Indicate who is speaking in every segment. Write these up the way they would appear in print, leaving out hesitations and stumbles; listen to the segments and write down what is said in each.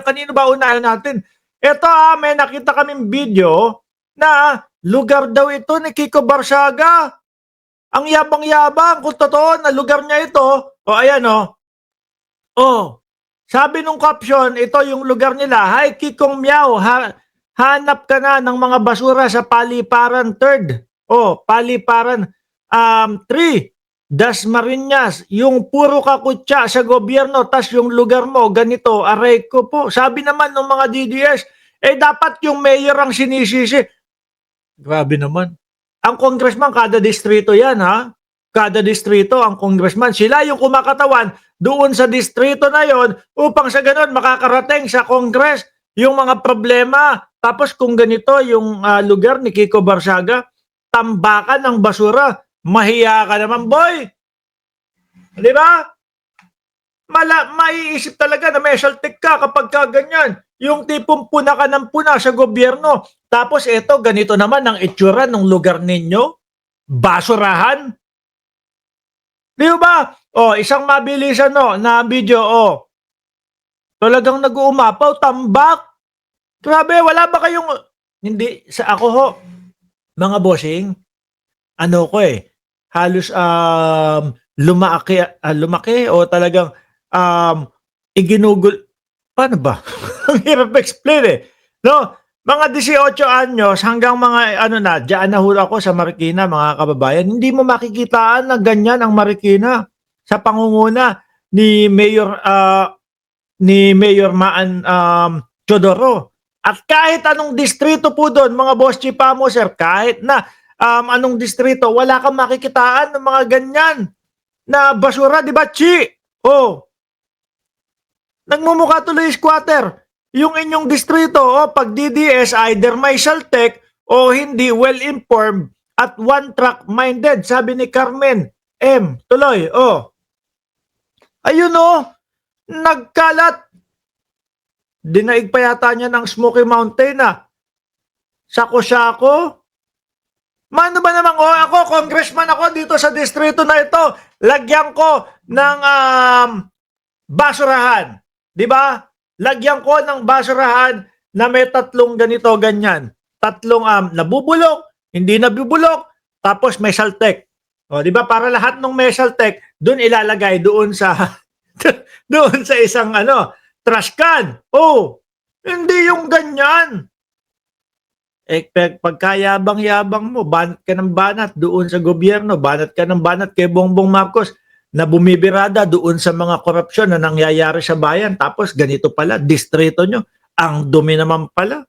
Speaker 1: Kanino ba unahin natin? Ito may nakita kaming video na lugar daw ito ni Kiko Barsaga. Ang yabang-yabang kung totoo na lugar niya ito. O ayan o. Oh, sabi nung caption, ito yung lugar nila. Hi Kikong Meow, hanap ka na ng mga basura sa Paliparan 3rd. Oh, Paliparan 3. Dasmariñas, yung puro kakutya sa gobyerno, tas yung lugar mo, ganito, aray ko po. Sabi naman ng mga DDS, dapat yung mayor ang sinisisi. Grabe naman. Ang congressman, kada distrito yan, ha? Kada distrito, ang congressman, sila yung kumakatawan doon sa distrito na yon upang sa ganun makakarating sa Congress yung mga problema. Tapos kung ganito yung lugar ni Kiko Barsaga, tambakan ng basura, mahiya ka naman, boy. Di ba? Maiisip talaga na may saltik ka kapag ganyan. Yung tipong puna ka ng puna sa gobyerno. Tapos eto, ganito naman ang itsura ng lugar ninyo. Basurahan. Di ba? Isang mabilisan na video. Talagang nag-uumapaw, tambak. Grabe, wala ba kayong... Hindi, sa ako ho, mga bossing, halos lumaki o talagang iginugol. Paano ba? Ang hirap explain no? Mga 18 anyos hanggang mga diyan na hula ako sa Marikina, mga kababayan. Hindi mo makikitaan na ganyan ang Marikina sa pangunguna ni Mayor Maan Chodoro. At kahit anong distrito po doon, mga boss chipamo sir, kahit na anong distrito, wala kang makikitaan ng mga ganyan na basura, di ba, Chi? Nagmumukha tuloy squatter. Yung inyong distrito, pag DDS, either may saltek o hindi well-informed at one-track minded, sabi ni Carmen M. Tuloy, ayun nagkalat. Dinaig pa yata niya ng Smoky Mountain Sako-sako. Mano ba naman, ako, congressman ako dito sa distrito na ito, lagyan ko ng basurahan. Di ba? Lagyan ko ng basurahan na may tatlong ganito, ganyan. Tatlong nabubulok, hindi nabubulok, tapos may saltek. Di ba? Para lahat ng may saltek, doon ilalagay doon sa doon sa isang trash can. Hindi yung ganyan. Pagkayabang-yabang mo, banat ka ng banat doon sa gobyerno, banat ka ng banat kay Bongbong Marcos na bumibirada doon sa mga korupsyon na nangyayari sa bayan. Tapos ganito pala, distrito nyo, ang dumi naman pala.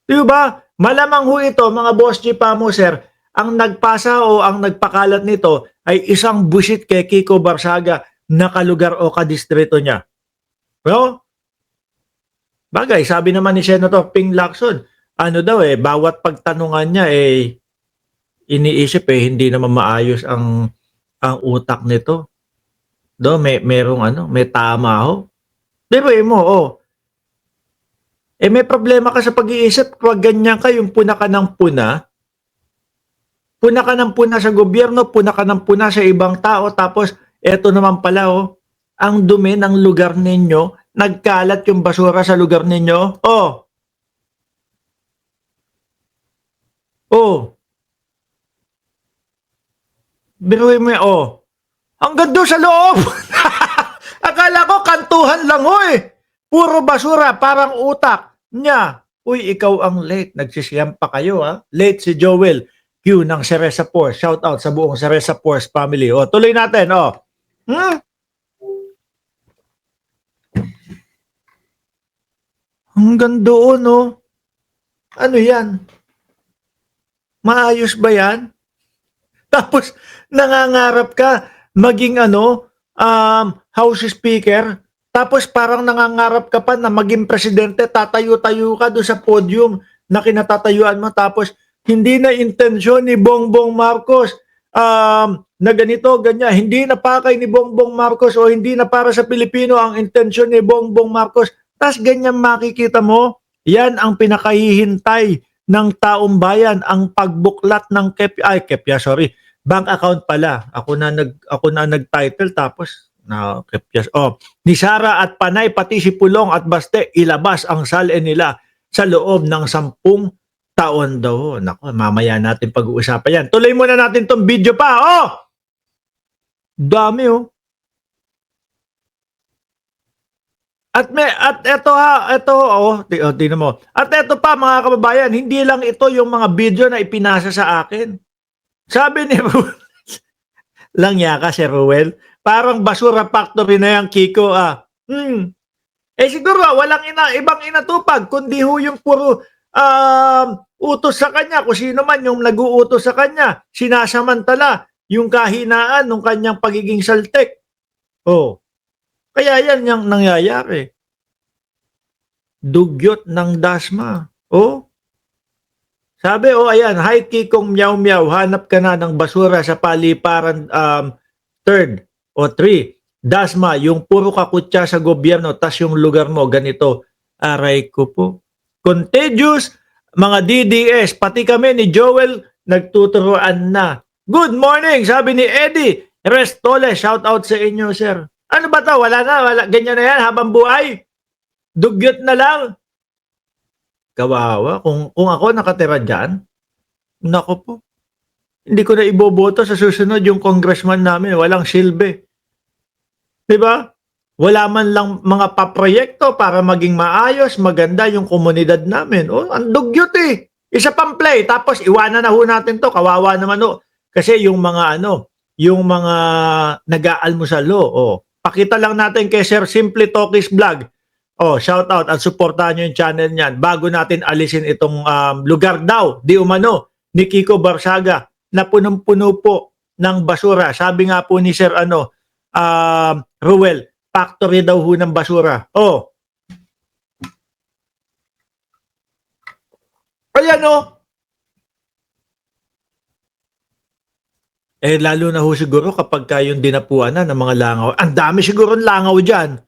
Speaker 1: Diba? Malamang ho ito, mga boss chipamo sir, ang nagpasa o ang nagpakalat nito ay isang busit kay Kiko Barsaga na kalugar o kadistrito niya. No? Bagay, sabi naman ni Senator Ping Lacson, bawat pagtanungan niya iniisip hindi naman maayos ang utak nito. May tama ho. Diba mo, may problema ka sa pag-iisip pag ganyan ka, yung puna ka ng puna. Puna ka ng puna sa gobyerno, puna ka ng puna sa ibang tao, tapos eto naman pala, ang dumi ng lugar ninyo, nagkalat yung basura sa lugar ninyo. Biruin mo hanggang doon sa loob. Akala ko kantuhan lang Puro basura, parang utak niya. Uy, ikaw ang late. Nagsisiyam pa kayo Late si Joel Q ng Ceresa Force. Shout out sa buong Ceresa Force family. Tuloy natin Hanggang doon ano yan? Maayos ba yan? Tapos nangangarap ka maging House Speaker, tapos parang nangangarap ka pa na maging presidente, tatayo-tayo ka doon sa podium na kinatatayuan mo, tapos hindi na intensyon ni Bongbong Marcos na ganito, ganyan. Hindi na pakay ni Bongbong Marcos o hindi na para sa Pilipino ang intensyon ni Bongbong Marcos. Tapos ganyan makikita mo, yan ang pinakahihintay ng taong bayan, ang pagbuklat ng bank account pala. Ako na nag-title tapos Nakakapyas. Ni Sara at Panay pati si Pulong at Baste ilabas ang sale nila sa loob ng 10 taon daw. Nako, mamaya natin pag-uusapan yan. Tuloy muna natin tong video pa. Dami At tingnan mo. At eto pa mga kababayan, hindi lang ito yung mga video na ipinasa sa akin. Sabi ni Ruel, lang yaka si Ruel, parang basura factory na yan, Kiko. Siguro walang ibang inatupag, kundi ho yung puro utos sa kanya, kung sino man yung nag-uutos sa kanya, sinasamantala yung kahinaan ng kanyang pagiging saltek. Kaya yan yung nangyayari. Dugyot ng dasma. Sabi, ayan, hi Kikong Meow Meow, hanap ka na ng basura sa paliparan 3rd o 3. Dasma, yung puro kakutya sa gobyerno, tas yung lugar mo, ganito. Aray ko po. Contagious, mga DDS, pati kami ni Joel, nagtuturuan na. Good morning, sabi ni Eddie Restole, shout out sa inyo, sir. Ano ba to? Wala na, ganyan na yan habang buhay. Dugyot na lang. Kawawa. Kung ako nakatira dyan, nako po. Hindi ko na iboboto sa susunod yung congressman namin. Walang silbi. Diba? Wala man lang mga paproyekto para maging maayos, maganda yung komunidad namin. Ang dugyot eh. Isa pang play. Tapos iwanan na ho natin to. Kawawa naman Kasi yung mga yung mga nag-aalmusal pakita lang natin kay Sir Simply Talkies Vlog. Shout out at suportahan nyo yung channel niyan bago natin alisin itong lugar daw, di umano, ni Kiko Barsaga na punong-puno po ng basura. Sabi nga po ni Sir Ruel, factory daw ho ng basura. Ayan lalo na ho siguro kapag kayong dinapuan na ng mga langaw. Ang dami siguro langaw dyan.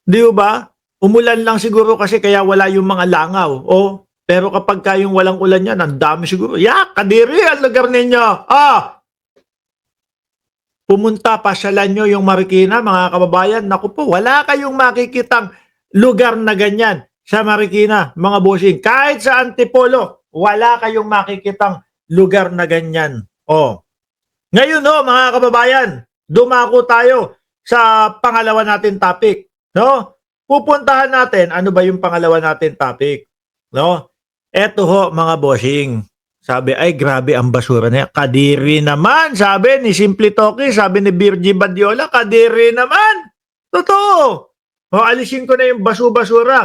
Speaker 1: Di ba? Umulan lang siguro kasi kaya wala yung mga langaw. Pero kapag kayong walang ulan yan, ang dami siguro. Kadiri ang lugar ninyo. Pumunta, pasyalan nyo yung Marikina, mga kababayan. Naku po, wala kayong makikitang lugar na ganyan sa Marikina, mga bossing. Kahit sa Antipolo, wala kayong makikitang lugar na ganyan. Ngayon mga kababayan, dumako tayo sa pangalawa natin topic. Pupuntahan natin, ano ba yung pangalawa natin topic? Eto mga bossing. Sabi, ay grabe ang basura niya. Kadiri naman, sabi ni Simply Talkie, sabi ni Virgie Badiola, kadiri naman. Totoo. Alisin ko na yung basura.